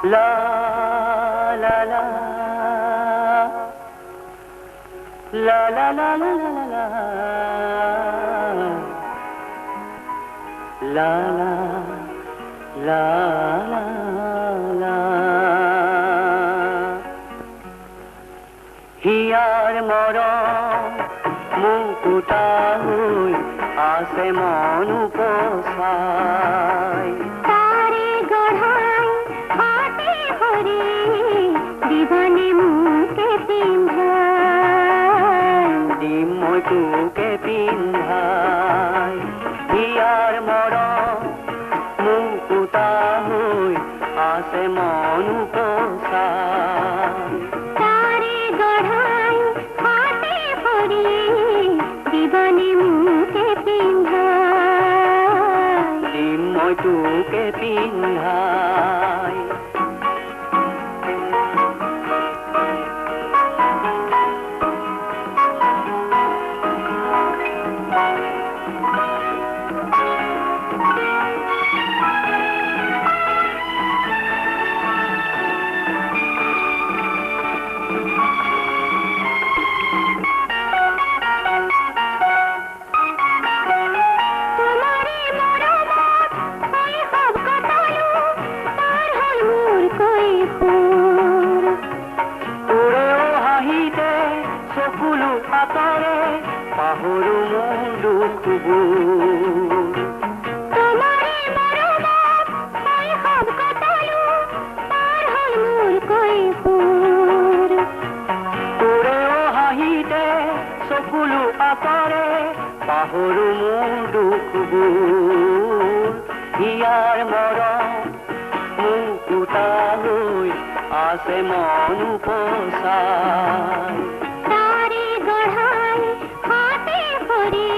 La la la la la la la la la la la la হিয়ার মরম মুকুতা হই আসে মন উপসাই তারে গড়াই হাতে ভরে দিবানে মুকে পিন্ধাই দিম মই তোকে পিন্ধাই হিয়ার মরম মুকুতা হই আসে মন উপসাই তারে গড়াই হাতে ভরে দিবানে মুকে পিন্ধাই দিম মই তোকে পিন্ধাই পাহৰু মোৰ দুখবোৰ তোমাৰে মৰমত শৈশৱ কটালো পাৰ হ'ল মোৰ কৈশোৰ তোৰেও হাঁহিতে চকুলো আঁতৰে পাহৰু মোৰ দুখবোৰ হিয়াৰ মৰম মুকুতা লৈ আছে মন উপচাই তাৰে গঢ়াই হাতে ভৰি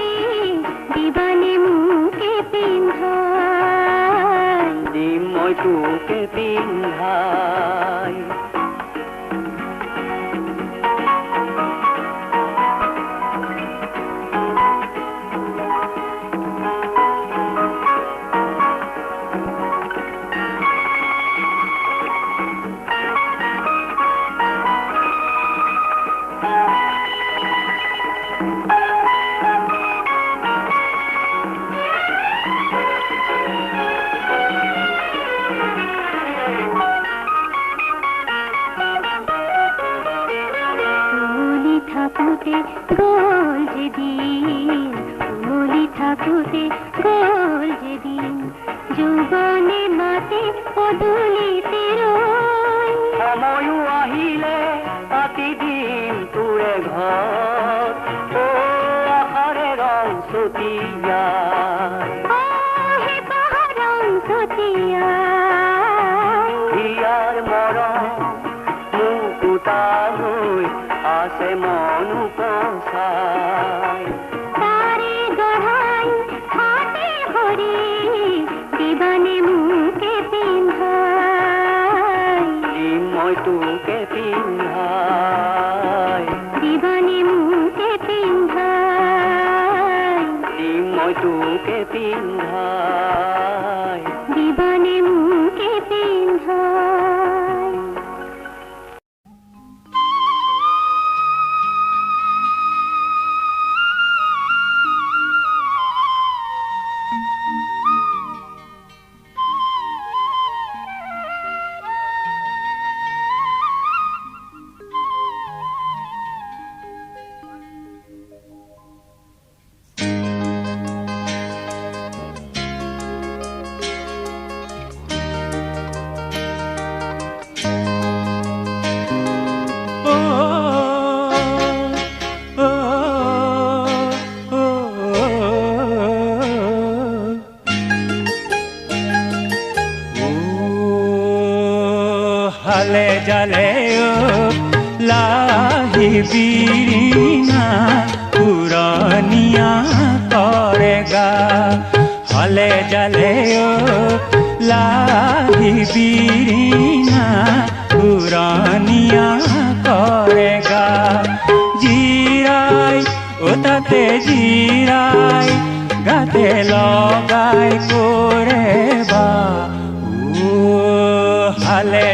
দিবানে মুকে পিন্ধাই দিম মই তোকে পিন্ধাই থাকুতে গোল যেদিন উমলি থাকুতে গোল যেদিন যৌবনে মাতে পদূলিতে রই সময়ো আহিলে পাতি দিম তোৰে ঘৰ ও আশাৰে ৰং ছটিয়াই হে পাহাৰং ছটিয়াই হিয়াৰ মৰম মুকুতা হৈ আছে মন উপচাই তাৰে গঢ়াই হাতে ভৰি দিবানে মুকে পিন্ধাই দিম মই তোকে পিন্ধাই দিবানে মুকে পিন্ধাই দিম মই তোকে পিন্ধাই দিবানে মুকে পিন্ধাই হালে জালে লাহি বিৰিণা পুৰণিয়া কৰেগা হালে জালে লাহি বিৰিণা পুৰণিয়া কৰেগা জিৰাই ওটাতে জিৰাই গাতে লগাই কৰে বা হালে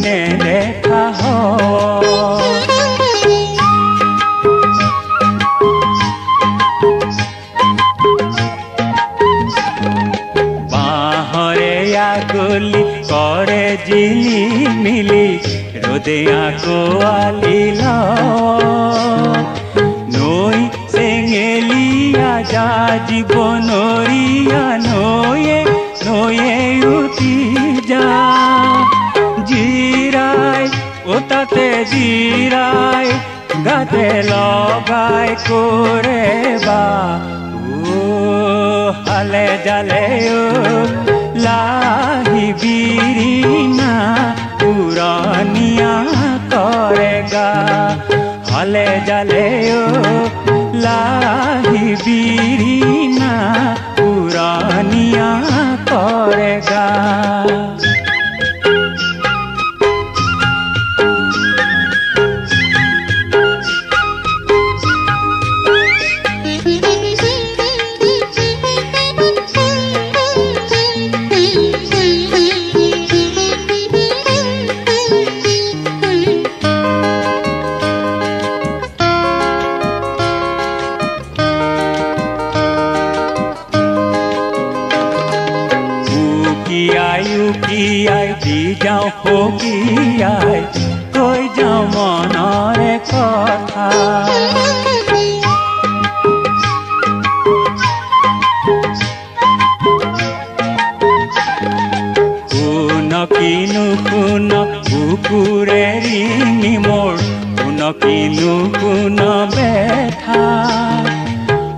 নেদেখা হয়। বাঁহৰে আগলি কৰে জিলিমিলি ৰ'দে আকোৱালি লয়। নৈ চেঙেলীয়া যা জীৱনৰীয়া নৈয়ে নৈয়ে উঠি যা জিৰাই তাতে জিৰাই গাতে লগাই কৰে বা হালে জালে লাহি বিৰিণা পুৰণীয়া কৰে গা হালে জালে লাহি বিৰিণা পুৰণীয়া কৰে গা। উকিয়াই দি যাওঁ সকিয়াই কৈ যাওঁ মনৰে কথা। শুন কিনো শুন বুকুৰে ৰিঙি মোৰ শুন কিনো শুন বেঠা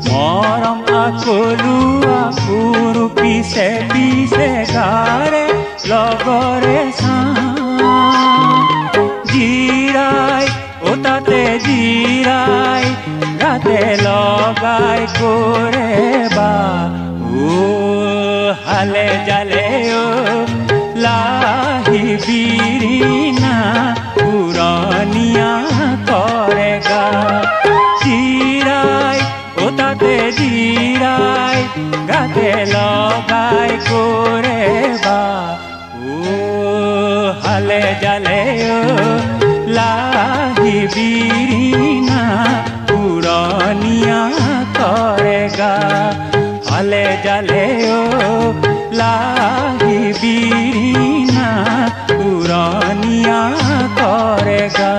মৰম আকলুৱা পুৰু পিছে পিছে গাৰে লগৰে জিৰাই তাতে জিৰাই গাতে লগাই কৰে বা হালে জালে লাহি বিৰিণা পুৰণীয়া কৰে গা জিৰাই তাতে জিৰাই গাতে লগাই কৰে বা হালে জালে লাহি বিৰিণা পুৰণীয়া কৰে গা হালে জালে লাহি বিৰিণা পুৰণীয়া কৰে গা।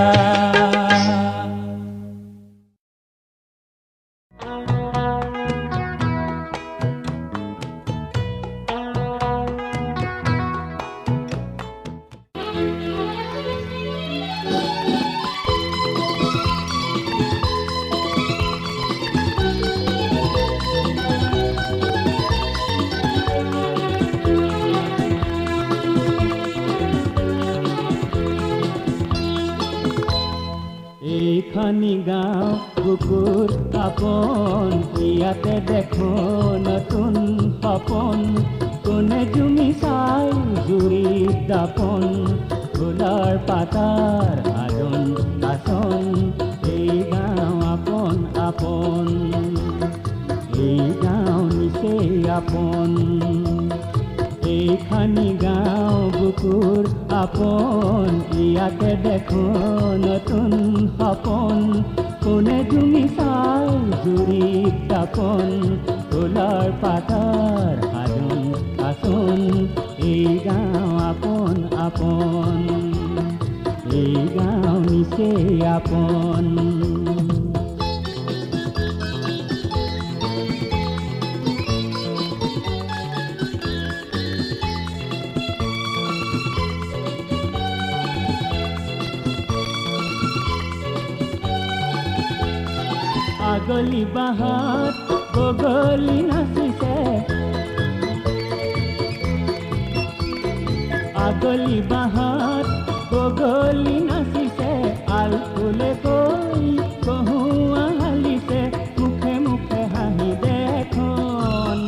এইখনি গাঁও বুকুৰ আপন ইয়াতে দেখো নতুন সপোন কোনে জুমি চাই জুৰিত দাপন ফুলৰ পাতাৰ আদন বাচন এই গাঁও আপন আপন এই গাঁও নিচেই আপন এইখনি গাঁও বুকুৰ আপন ইয়াতে দেখো নতুন সপোন কোনে জুমি চাই জুৰিত দাপন ফুলৰ পাতাৰ আদন বাচন এই গাঁও আপন আপন এই গাঁও নিচেই আপন। আগলি বাহাত বগলি নাচিছে আগলি বাহাত বগলি নাচিছে আল ফুলে কৈ কহুৱা হালিছে মুখে মুখে হাঁহি দেখোন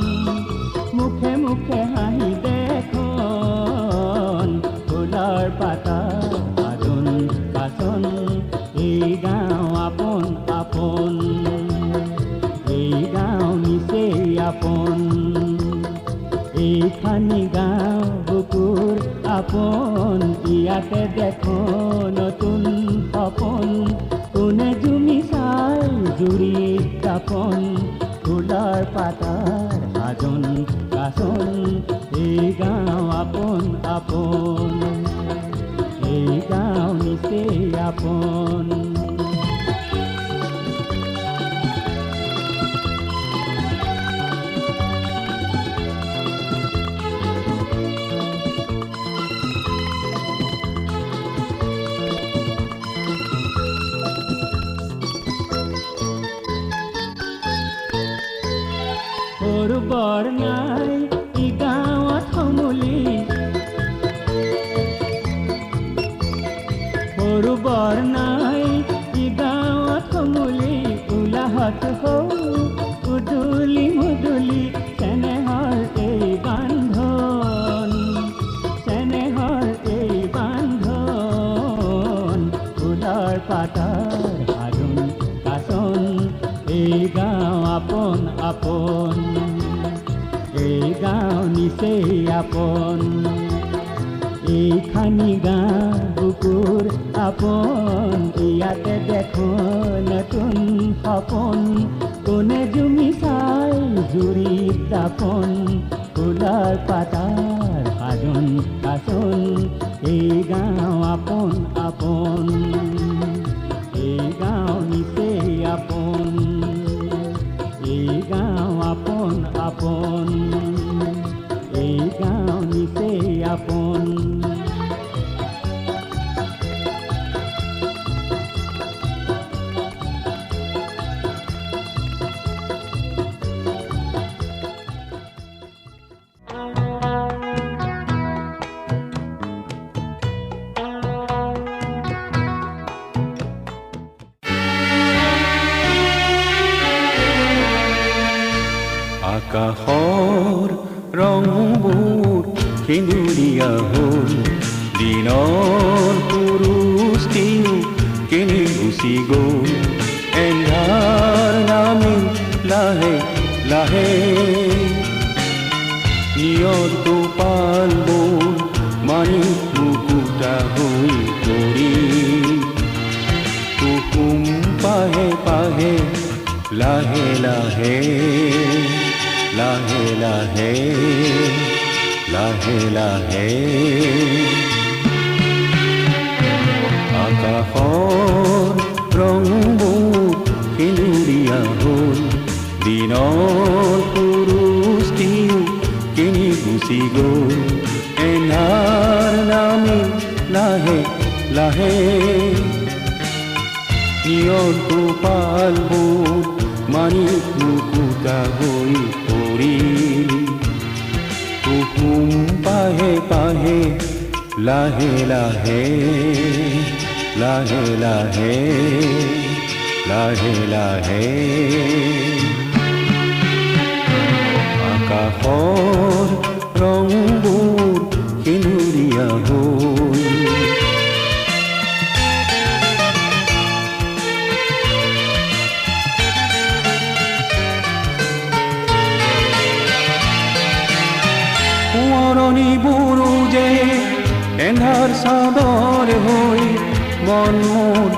মুখে মুখে হাঁহি দেখোন ফুলৰ পাতা আদন বাচন এই গাঁও আপন আপন এই গাঁও নিচেই আপন এইখানি গাঁও বুকুৰ আপন ইয়া ইয়াতে দেখো নতুন সপোন কোনে জুমি চাই জুৰিত দাপন ফুলৰ পাতাৰ সাজোন কাচোন এই গাঁও আপোন আপোন এই গাঁও নিচেই আপোন বৰ নাই ই গাঁৱত সমূলি সৰু বৰ নাই ই গাঁৱত সমূলি উলাহত হৌ উদুলি মুদুলি চেনেহৰ এই বান্ধন চেনেহৰ এই বান্ধন ফুলৰ পাতাৰ সাজোন কাচোন এই গাঁও আপোন আপোন এই গাঁও নিচেই আপোন এইখানি গাঁও বুকুৰ আপোন ইয়াতে দেখো নতুন সপোন কোনে জুমি চাই জুৰিত দাপন ফুলৰ পাতাৰ সাজোন কাচোন এই গাঁও আপোন আপোন এই গাঁও নিচেই আপোন এই গাঁও আপোন আপোন এই গাঁও নিচেই আপোন আকাশৰ ৰংবোৰ সেন্দুৰীয়া হ'ল দিনৰ পুৰুষটিও কেনি গুচি গ'ল এন্ধাৰ নামি লাহে লাহে নিয়ৰটো পালবোৰ মানি মুকুতা হৈ পৰি কুকুম পাহে পাহে লাহে লাহে লাহে লাহে লাহে লাহে আকাশৰ ৰংবোৰ সেন্দুৰীয়া হ'ল দিনৰ পুৰুষটিও কেনি গুচি গ'ল এন্ধাৰ নামি লাহে লাহে নিয়ৰটো পালবোৰ মানি মুকুতা হৈ পৰিল কুকুম পাহে পাহে লাহে লাহে লাহে লাহে লাহে লাহে আকাশৰ ৰংবোৰ সেন্দুৰীয়া হ'ল পুৰণি বুৰুজে এন্ধাৰ চাদৰ হৈ মন মোৰ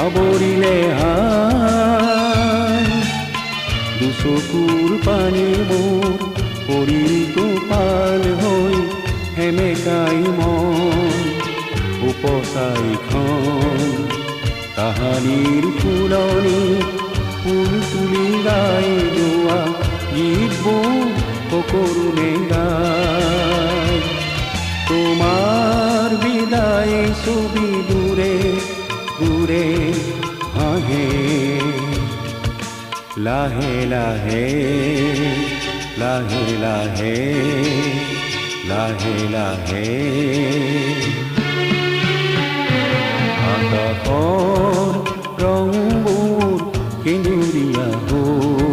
আৱৰিলে হাই দুচকুৰ পানী মোৰ পৰিলটো পাল হৈ সেমেকাই মন উপচাইখন তাহানিৰ ফুলনি ফুল তুলি গাই যোৱা গীতবোৰ সকলোৱে গায় তোমাৰ বিদায় ছবি দূৰে দূৰে ভাহে লাহে লাহে লাহে লাহে লাহে লাহে আকাশৰ ৰংবোৰ সেন্দুৰীয়া হ'ল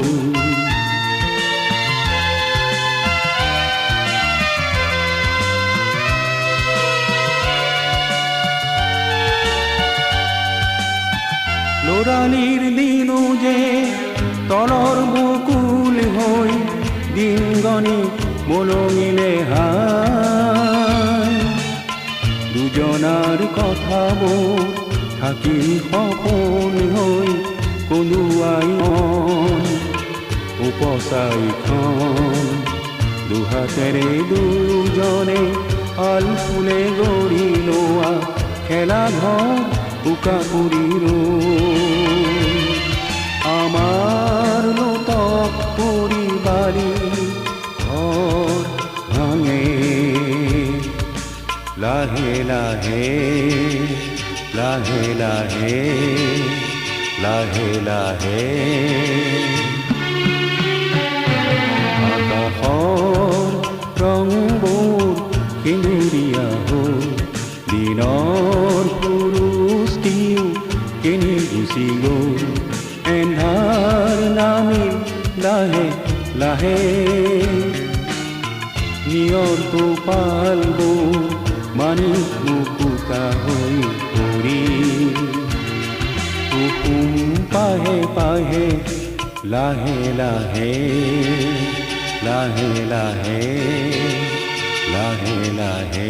ল'ৰালিৰ দিনো যে তলৰ বুকুল হৈ দিন গণি মলমিলে হাই দুজনাৰ কথাবোৰ থাকিল সপোন হৈ কোনোৱাই মন উপচাইখন দুহাতেৰে দুজনে আল ফুলে গঢ়ি লোৱা খেলা ঘৰ উকা পুৰি আমাৰ লোটক পৰিবাৰী ঘৰ ভাঙে লাহে লাহে লাহে লাহে লাহে লাহে আকাশৰ ৰংবোৰ সেউৰীয়া হ'ল দিনৰ পুৰুষটিও কেনি গুচি গ'ল এন্ধাৰ নামিল লাহে লাহে নিয়ৰ টোপালবোৰ মানি মুকুতা হৈ পৰিল কুসুম পাহে পাহে লাহে লাহে লাহে লাহে লাহে লাহে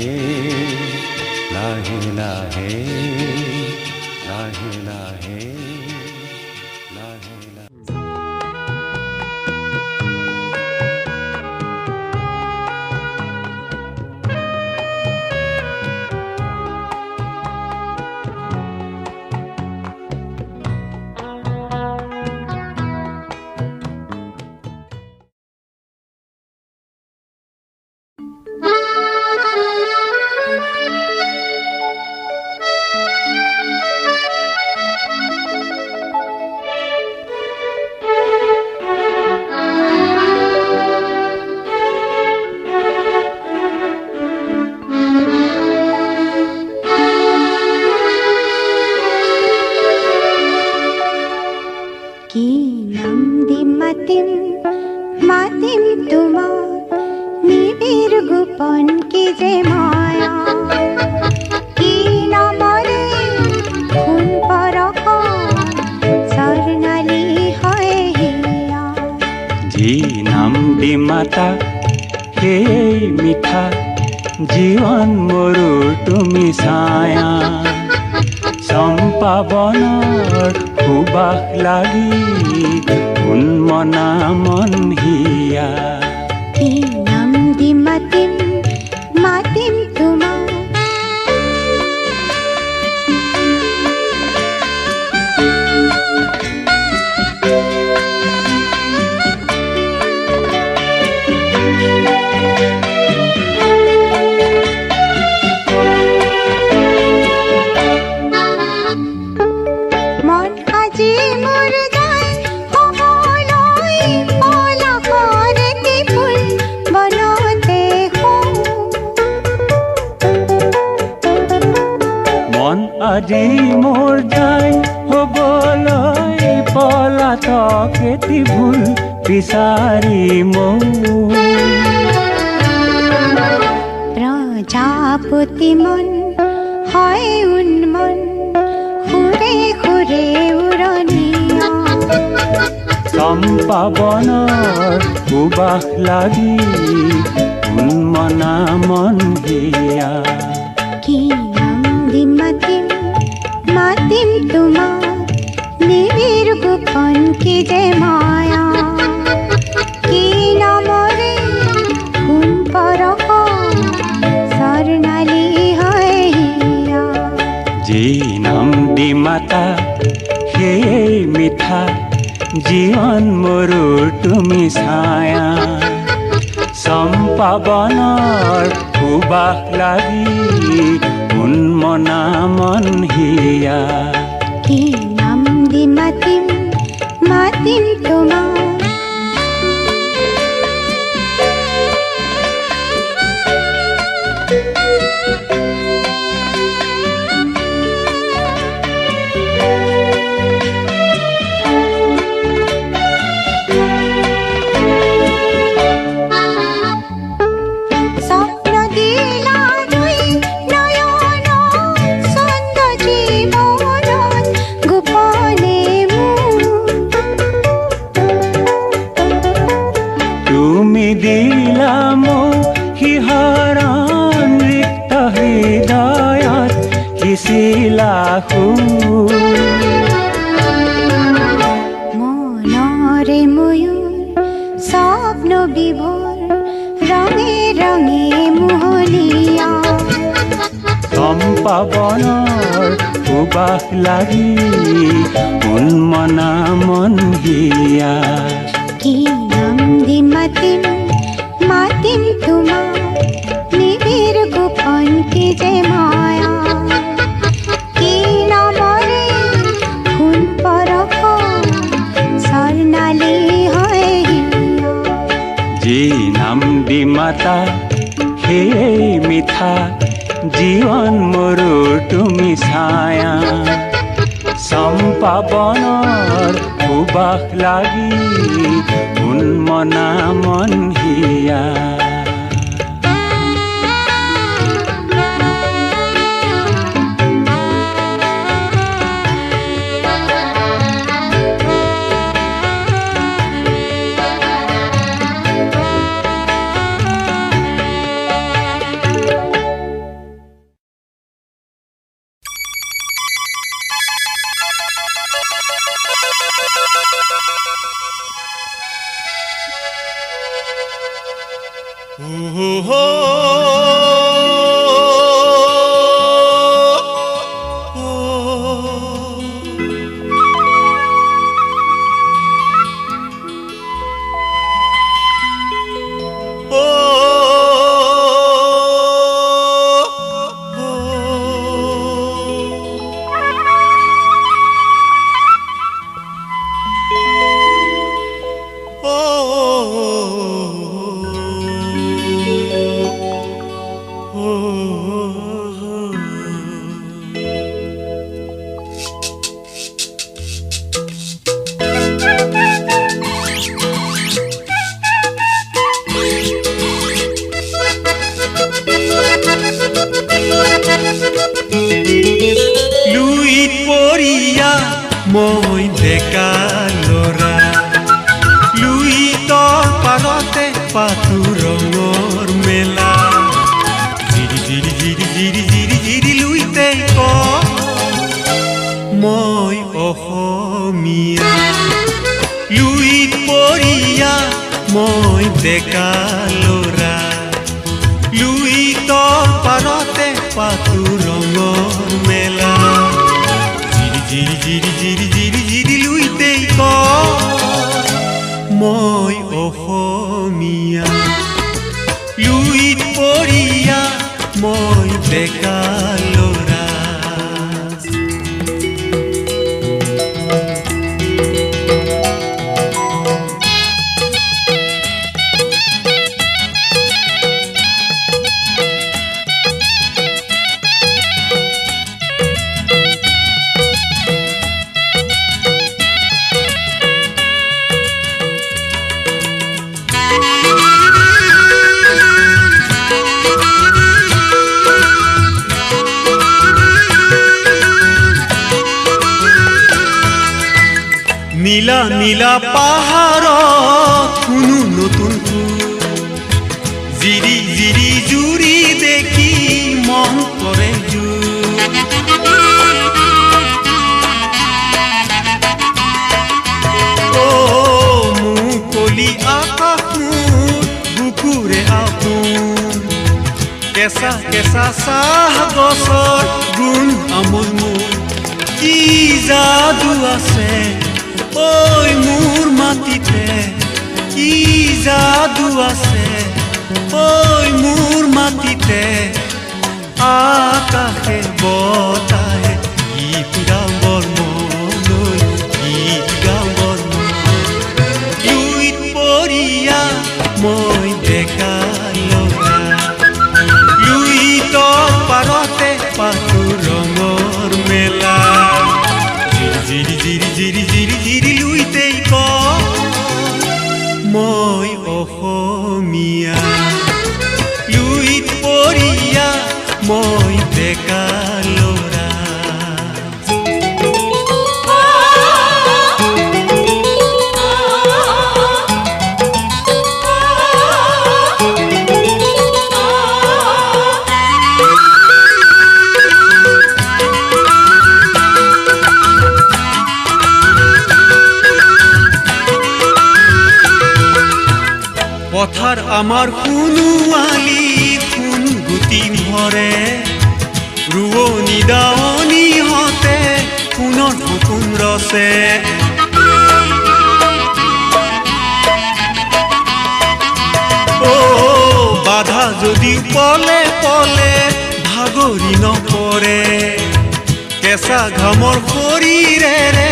লাহে লাহে লাহে লাহে লাহে লাহে মাতিম তোমার নিবিড় গোপন কি যে মায়া কি নামরে খুন পরখ স্বর্ণালী হয় হিয়া যি নাম দি মাতা সেই মিঠা জীবন মৰুৰ তুমি ছায়া চম্পা বনৰ সুবাস লাগি উন্মনা মন হিয়া কি নাম দি মাতিম তোমাৰ মন আজি মোৰ যায় কমলৈ পলাশৰেতি ফুল বনতে মন আজি মোৰ যায় হ'বলৈ পলাতকেতি ভুল বিচাৰি মৌ প্ৰজাপতি মন হয় উন্মন খুৰে খুৰে উড়নিয়া চম্পা বনৰ সুবাস লাগি উন্মনা মন হিয়া কি নাম দি মাতিম তোমার নিবিড় গোপন কি যে মায়া কি নামরে খুন পরখ স্বর্ণালী হয় হিয়া যি নাম দি মাতা সেই মিঠা জীবন মৰুৰ তুমি ছায়া চম্পা বনৰ সুবাস লাগি উন্মনা মন হিয়া কি নাম দি মাতিম তোমাৰ স্বপ্ন দিলা তুই নয়ন ছন্দ জীবনত গোপনে মোৰ দিলা সুৰ মনৰে ময়ূৰ স্বপ্ন বিভোৰ ৰঙে ৰঙে মোহনীয়া চম্পা বনৰ সুবাস লাগি উন্মনা মন হিয়া কি নাম দি মাতিম মাতিম তোমাক নিবিৰ গোপন কি যে মায়া কি নামৰে ফুল পৰশ স্বৰ্ণালী হয় হিয়া যি নাম দি মাতা সেয়ে মিঠা জীৱন মোৰো তুমি ছায়া চম্পা বনৰ সুবাস লাগি উন্মনা মন হিয়া লুইত পৰিয়া মই ডেকা ল'ৰা লুইতৰ পাৰতে পাতো ৰঙৰ মেলা জিৰি জিৰি জিৰি জিৰি জিৰি জিৰি লুইতে ক মই অসমীয়া লুইত পৰিয়া মই ডেকা ল'ৰা লুইতৰ পাৰতে পাতো ৰঙৰ মেলা জিৰি জিৰি জিৰি জিৰি জিৰি জিৰি লুইতে ক মই অসমীয়া লুইত পৰিয়া মই ডেকা ল'ৰা নীলা নীলা পাহাৰত কোনো নতুন ফুল জিৰি জিৰি জুৰি দেখি মন কৰে মুকলি আকাশ মোৰ বুকুৰে আপোন কেঁচা কেঁচা চাহ গছৰ গুণ আমোল মোৰ কি যাদু আছে ঐ মোৰ মাটিতে কি যাদু আছে ঐ মোৰ মাটিতে আকাশে বতাহে গীত গাবৰ মনলৈ গীত গাবৰ মন লুইত পৰিয়া মই ডেকা ল'ৰা লুইতৰ পাৰতে পাতো ৰঙৰ মেলা জিৰি জিৰি জিৰি জিৰি জিৰি লুইতে ক মই অসমীয়া লুইত পৰিয়া মই ডেকা ল'ৰা আমাৰ সোণোৱালী সোণ গুটি ভৰে ৰোৱনী দাৱনীহঁতে সোণৰ সপোন ৰচে বাধা যদি পলে পলে ভাগৰি নপৰে কেঁচা ঘামৰ শৰীৰেৰে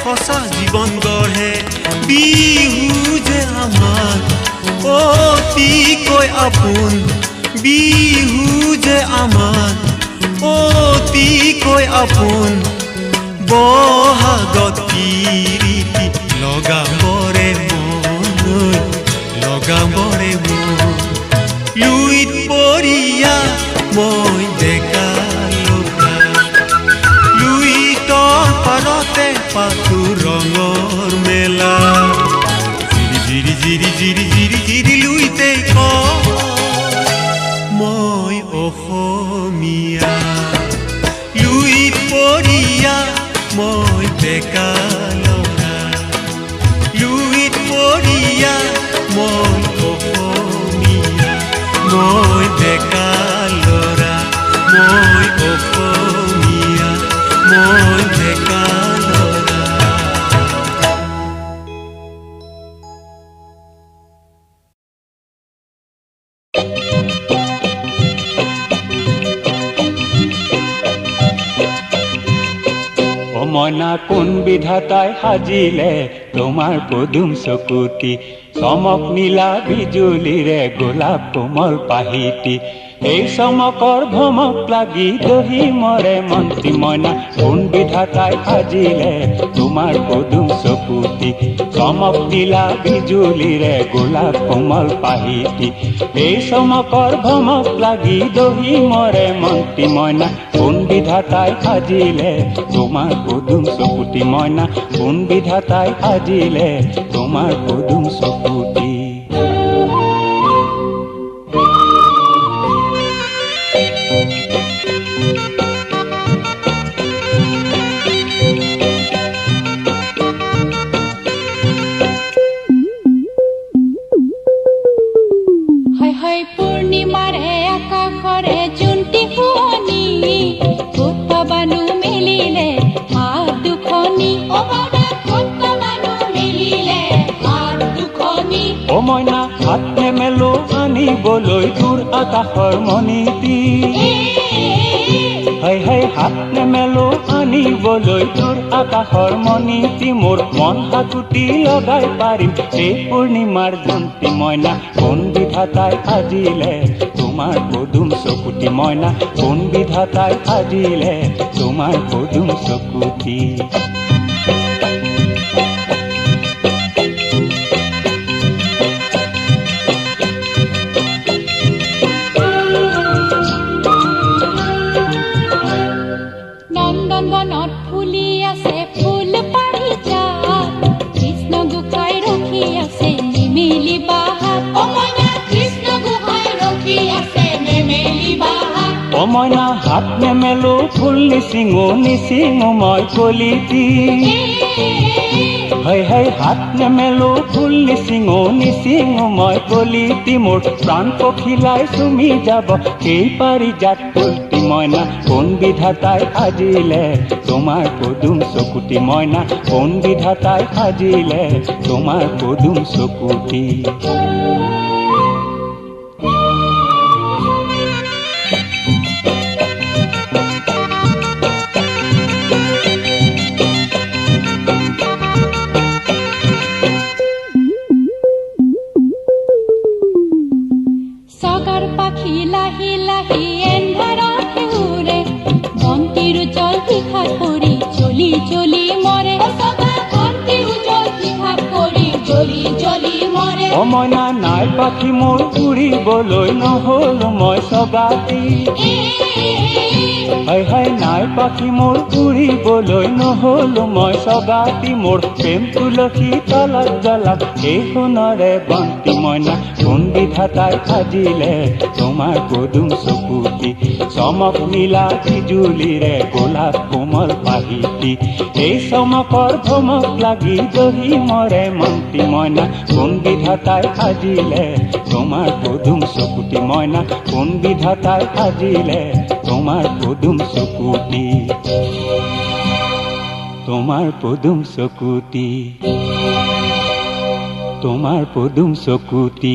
সঁচা জীৱন গঢ়ে বিহু যে আমাৰ অতিকৈ আপোন বিহু যে আমাৰ অতিকৈ আপোন বহাগত কিৰিটি লগাবৰে মন লগাবৰে মন লুইত পৰিয়া মই ডেকা লতা লুইতৰ পাৰতে পাতো ৰঙৰ মেলা জিৰি জিৰি জিৰি জিৰি জিৰি লুইতে মই অসমীয়া লুইত পৰিয়া মই ডেকা লতা লুইত পৰিয়া মই অসমীয়া মই ডেকা ল'ৰা মই অসমীয়া মই ডেকা ল'ৰা মনা কোন বিধাতাই সাজিলে তোমাৰ পদুম চকুতি চমক নীলা বিজুলীৰে গোলাপ কোমল পাহিতি এই চমকৰ ভমক লাগি দহি মৰে মন্ত্ৰী মইনা কোন বিধাতাই সাজিলে তোমাৰ পদুম চকুতি চমক নীলা বিজুলীৰে গোলাপ কোমল পাহিতি এই চমকৰ ভমক লাগি দহি মৰে মন্ত্ৰী মইনা কোন বিধাতাই সাজিলে তোমাৰ পদুম চকুতি মইনা কোন বিধাতাই সাজিলে তোমাৰ পদুম চকুতি পূৰ্ণিমাৰে আকাশৰে জোনটি শুৱনি কতবানো মেলিলে হাত দুখনি ও মইনা হাত নেমেলো আনিবলৈ দূৰ আকাশৰ মণিটি হাই হাই হাত নেমেলো আনিবলৈ দূৰ আকাশৰ মণিটি মোৰ মন হাতুটি লগাই পাৰিম এই পূৰ্ণিমাৰ জন্তি মইনা কোন বিধাতাই সাজিলে তোমাৰ পদুম চকুতি মইনা কোন বিধাতাই সাজিলে তোমাৰ পদুম চকুতি মইনা হাত নেমেলো ফুল নিচিঙো নিচিঙো মই কলিটি হাই হাই হাত নেমেলো ফুল নিচিঙো নিচিঙো মই কলিটি মোৰ প্ৰাণ পখিলাই চুমি যাব সেই পাৰিজাত ফুলটি মইনা কোন বিধাতাই সাজিলে তোমাৰ পদুম চকুতি মইনা কোন বিধাতাই সাজিলে তোমাৰ পদুম চকুতি মইনা নাই পাখি মোৰ উৰিবলৈ নহ'ল মই চগাতি হাই হাই নাই পাখি মোৰ উৰিবলৈ নহ'ল মই চগাতি মোৰ প্ৰেম তুলসী তলত জ্বলাম এই সোণৰে বন্তি মইনা কোন বিধাতাই সাজিলে তোমাৰ পদুম চকুতি চমক নীলা বিজুলীৰে গোলাপ কোমল পাহিতি এই চমকৰ ভমক লাগি দহি মৰে মন্ত্ৰী মইনা কোন বিধাতাই বিধাতাই সাজিলে তোমাৰ পদুম চকুটি মইনা কোন বিধাতাই সাজিলে তোমাৰ পদুম চকুটি তোমাৰ পদুম চকুটি তোমাৰ পদুম চকুটি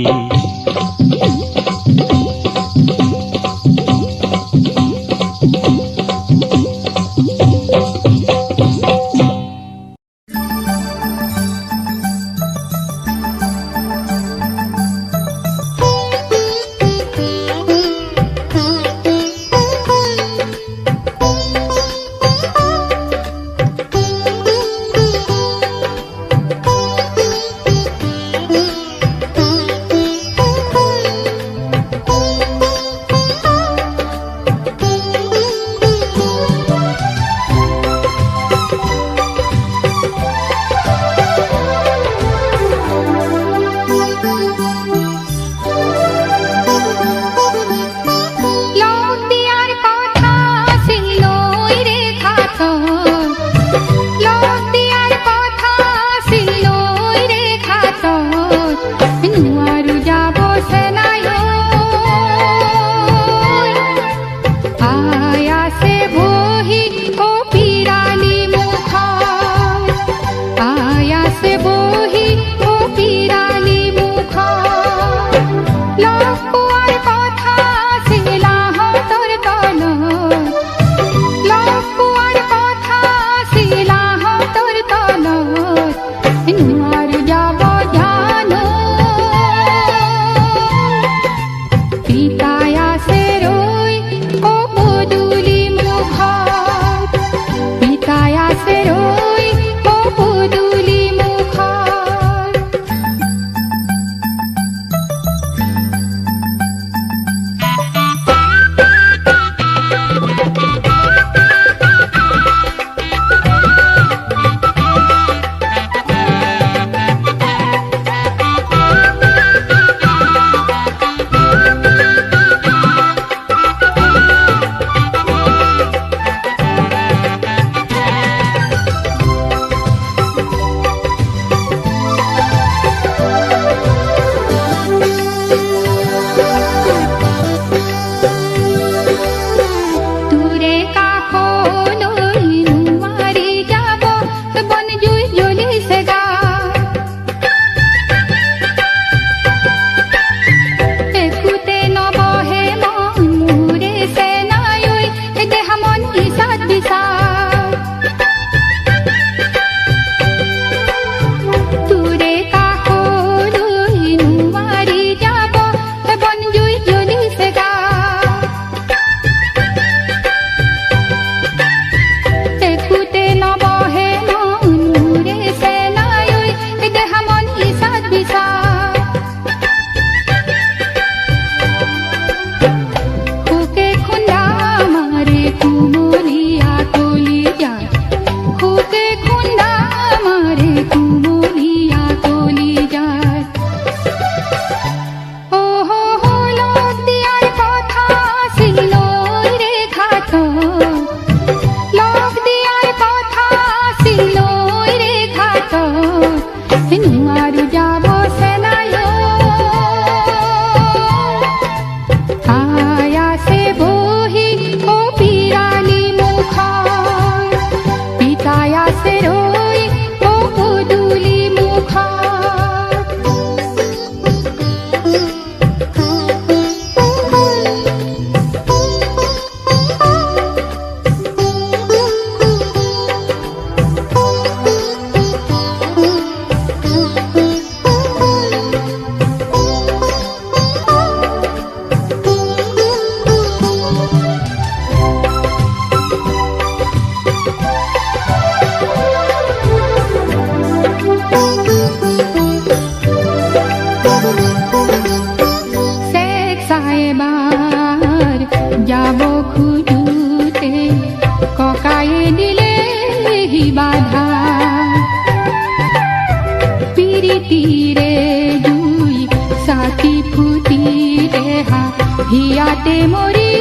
হিয়াতে মৰি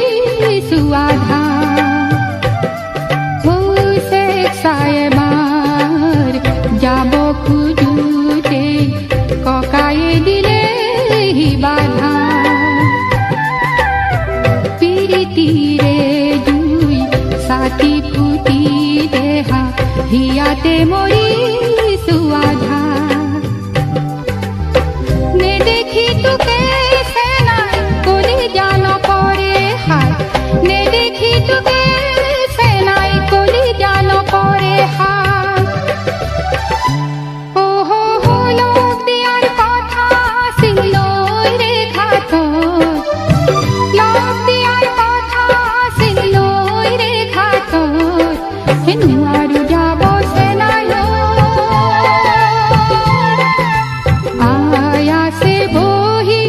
সুয়াধা শেখ সাহেবাৰ যাব খুঁজুতে ককায়ে দিল হিয়াতে মৰিছো আধা নেদেখি তোকে চেনাই কলিজা নপৰে হাই নেদেখি তোকে চেনাই কলিজা নপৰে হাই লগ দিয়াৰ কথা আছিল লৈ ৰেখাত লগ দিয়াৰ কথা আছিল লৈ ৰেখাত হেনো আৰু যাব চেনাই আয়াছে বহি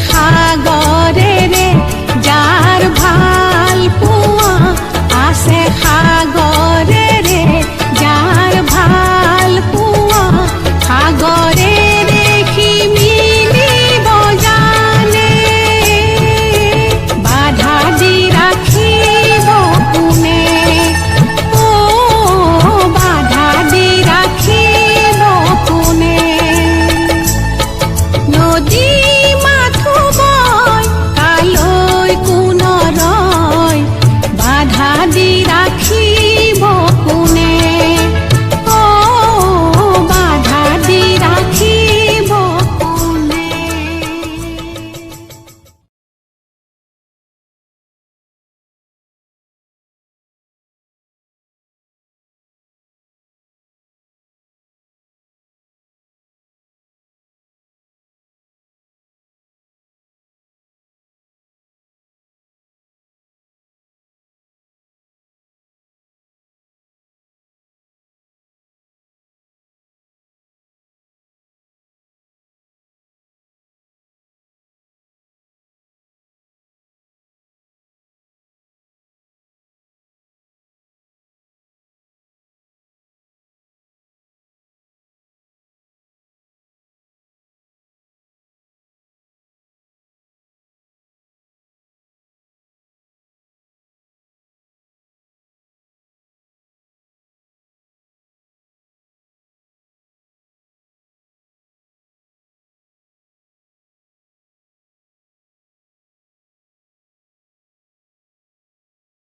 সাগৰ